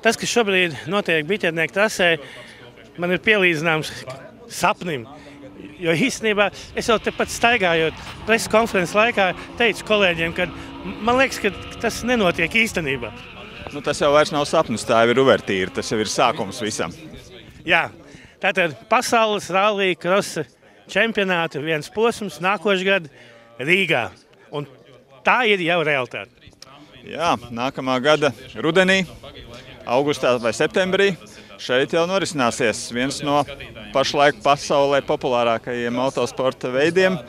Tas, kas šobrīd notiek biķernieku trasē, man ir pielīdzināms sapnim. Jo īstenībā es jau tepat staigājot preses konferences laikā teicu kolēģiem, ka man liekas, ka tas nenotiek īstenībā. Nu, tas jau vairs nav sapnis, tā jau ir uvertīra, tas jau ir sākums visam. Jā, tātad pasaules rallija krosa čempionāta viens posms nākošais gads Rīgā. Un tā ir jau realitāte. Jā, nākamā gada rudenī, augustā vai septembrī, šeit jau norisināsies viens no pašlaik pasaulē populārākajiem autosporta veidiem –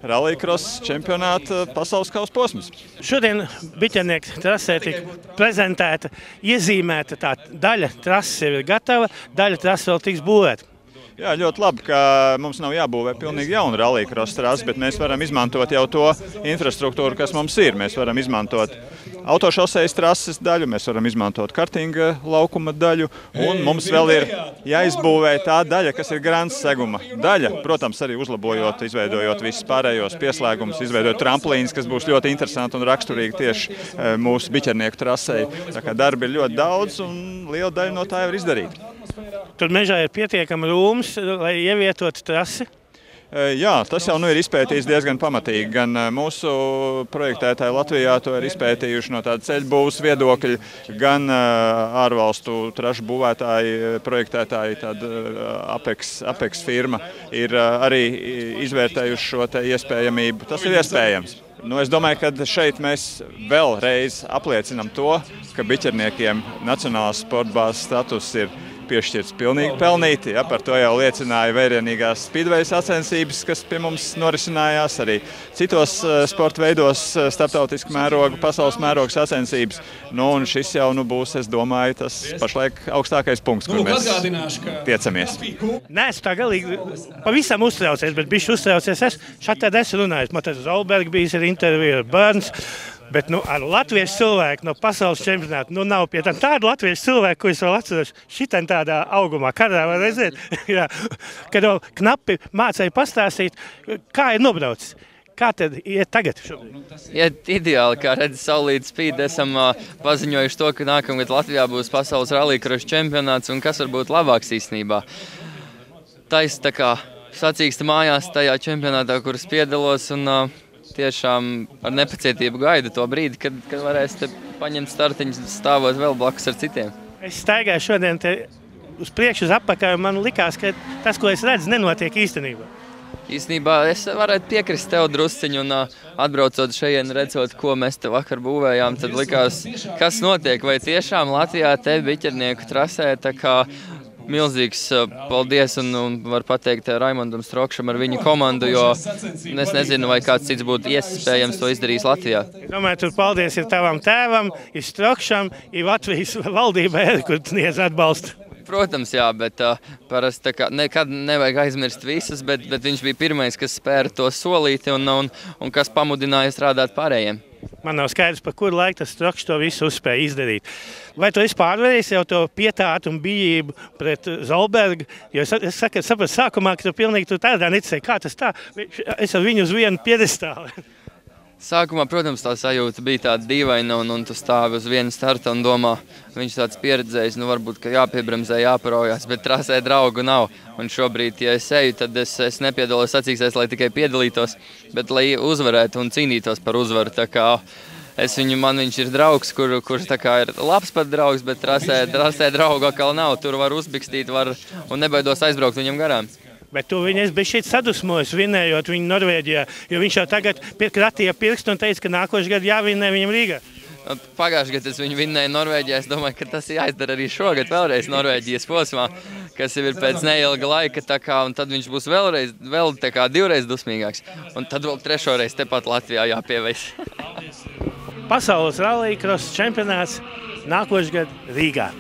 Rallija krosa čempionāta pasaules kausa posms. Šodien biķernieku trasē tika prezentēta, iezīmēta tā daļa trases jau ir gatava, daļa trases vēl tiks būvēta. Jā, ļoti labi, ka mums nav jābūvē pilnīgi jauna rallija krosa trase, bet mēs varam izmantot jau to infrastruktūru, kas mums ir. Mēs varam izmantot autošosejas trases daļu, mēs varam izmantot kartinga laukuma daļu, un mums vēl ir jāizbūvē tā daļa, kas ir grants seguma daļa. Protams, arī uzlabojot, izveidojot visus pārējos pieslēgumus, izveidojot tramplīnus, kas būs ļoti interesanti un raksturīgi tieši mūsu biķernieku trasei. Tā kā darbi ir ļoti daudz, un liela daļa no tā jau ir izdarīta. Tur mežā ir pietiekami rūms, lai ievietotu trasi? Jā, tas jau ir izpētīts diezgan pamatīgi. Gan mūsu projektētāji Latvijā to ir izpētījuši no tāda ceļbūves viedokļa, gan ārvalstu trašu būvētāji, projektētāji, tāda Apex firma ir arī izvērtējuši šo te iespējamību. Tas ir iespējams. Es domāju, ka šeit mēs vēlreiz apliecinam to, ka biķerniekiem nacionālās sportbāzes status ir piešķirts pilnīgi pelnīti. Ja, par to jau liecināja vērienīgās speedway sacensības, kas pie mums norisinājās, arī citos sporta veidos starptautiska mēroga, pasaules mēroga sacensības. Un šis jau būs, es domāju, tas pašlaik augstākais punkts, kur mēs tiecamies. Nē, es tā galīgi pavisam uztraucies, bet bišķi uztraucies. Es šādi esmu runājis. Man tas Zolberg bijis ar interviju ar Burns. Bet ar latviešu cilvēku no pasaules čempionāta nav pie tam tādu latviešu cilvēku, ko es vēl atceros šitam tādā augumā. Kādā var redzēt, kad vēl knapi mācēja pastāstīt, kā ir nobraucis. Kā tad iet tagad šobrīd? Iet ideāli, kā redz saulīt spīd. Esam paziņojuši to, ka nākamgad Latvijā būs pasaules rallija krosa čempionāts un kas var būt labāks īstenībā. Taisa tā kā sacīksta mājās tajā čempionātā, kuras piedalos un tiešām ar nepacietību gaidu to brīdi, kad varēs te paņemt startiņus, stāvot vēl blakus ar citiem. Es staigāju šodien te uz priekšu uz apakaļ, un man likās, ka tas, ko es redzu, nenotiek īstenībā. Īstenībā es varētu piekrist tev drusciņu un atbraucot šeit, redzot, ko mēs te vakar būvējām, tad likās, kas notiek, vai tiešām Latvijā te biķernieku trasē tā kā milzīgs paldies un var pateikt Raimondam Strokšam ar viņu komandu, jo es nezinu, vai kāds cits būtu iespējams to izdarījis Latvijā. Domāju, tur paldies ir tavam tēvam, ir Strokšam, ir Latvijas valdībai, kur sniedz atbalstu. Protams, jā, bet parasti nekad nevajag aizmirst visas, bet viņš bija pirmais, kas spēra to solīti un kas pamudināja strādāt pārējiem. Man nav skaidrs, par kuru laiku tas Strokšs to visu uzspēja izdarīt. Vai tu esi pārvērējis jau to pietātu un bijību pret Zolbergu? Jo es sapratu sākumā, ka tu pilnīgi tādā neticēji. Kā tas tā? Es ar viņu uz vienu piedestālu. Sākumā, protams, tā sajūta bija tāda dīvaina un tu stāvi uz vienu starta un domā, viņš tāds pieredzējis, varbūt, ka jāpiebremzē, jāparojās, bet trasē draugu nav. Un šobrīd, ja es eju, tad es nepiedalos sacīkstēs, lai tikai piedalītos, bet lai uzvarētu un cīnītos par uzvaru. Tā kā man viņš ir draugs, kurš tā kā ir labs pat draugs, bet trasē draugu atkal nav. Tur var uzbikstīt un nebaidos aizbraukt viņam garām. Bet tu viņu esi šeit sadusmojis, vinējot viņu Norvēģijā, jo viņš jau tagad kratīja pirkstu un teica, ka nākošais gads jāvinē viņam Rīgā. Pagājušajā gadā es viņu vinnēju Norvēģijā. Es domāju, ka tas jāizdara arī šogad vēlreiz Norvēģijas posmā, kas jau ir pēc neilga laika, un tad viņš būs vēl divreiz dusmīgāks. Un tad vēl trešoreiz tepat Latvijā jāpieveic. Pasaules rallija krosa čempionāts nākošais gads Rīgā.